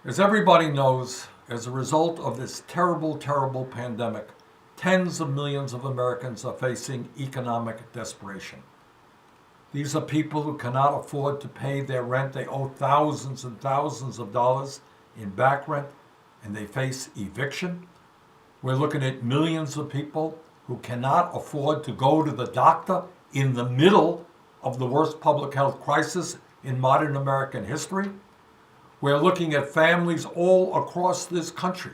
As everybody knows, as a result of this terrible, terrible pandemic, tens of millions of Americans are facing economic desperation. These are people who cannot afford to pay their rent. They owe thousands and thousands of dollars in back rent, and they face eviction. We're looking at millions of people who cannot afford to go to the doctor in the middle of the worst public health crisis in modern American history. We're looking at families all across this country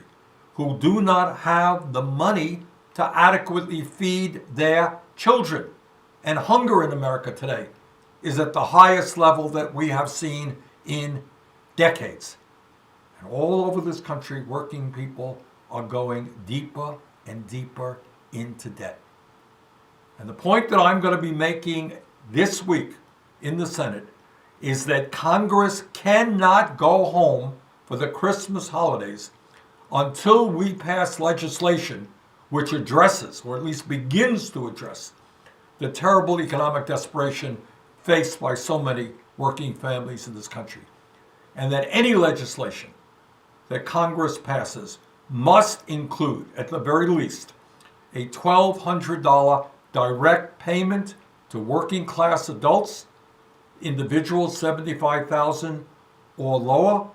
who do not have the money to adequately feed their children. And hunger in America today is at the highest level that we have seen in decades. And all over this country, working people are going deeper and deeper into debt. And the point that I'm going to be making this week in the Senate is that Congress cannot go home for the Christmas holidays until we pass legislation which addresses, or at least begins to address, the terrible economic desperation faced by so many working families in this country. And that any legislation that Congress passes must include, at the very least, a $1,200 direct payment to working class adults, individuals $75,000 or lower,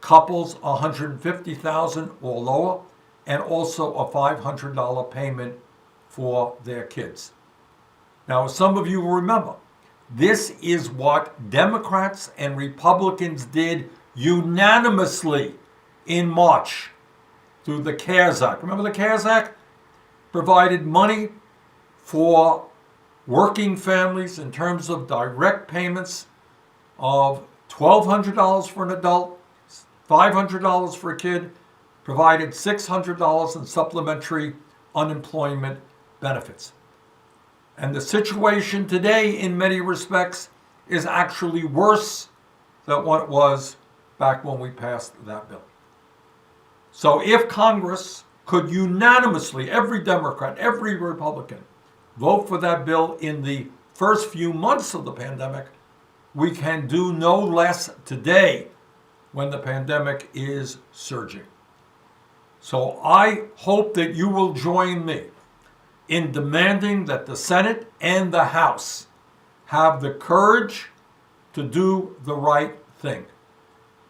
couples $150,000 or lower, and also a $500 payment for their kids. Now, as some of you will remember, this is what Democrats and Republicans did unanimously in March through the CARES Act. Remember the CARES Act provided money for working families in terms of direct payments of $1,200 for an adult, $500 for a kid, provided $600 in supplementary unemployment benefits. And the situation today, in many respects, is actually worse than what it was back when we passed that bill. So if Congress could unanimously, every Democrat, every Republican, vote for that bill in the first few months of the pandemic, we can do no less today when the pandemic is surging. So I hope that you will join me in demanding that the Senate and the House have the courage to do the right thing.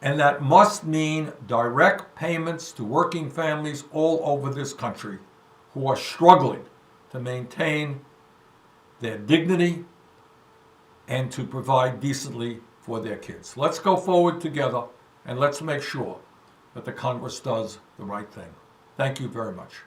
And that must mean direct payments to working families all over this country who are struggling to maintain their dignity and to provide decently for their kids. Let's go forward together and let's make sure that the Congress does the right thing. Thank you very much.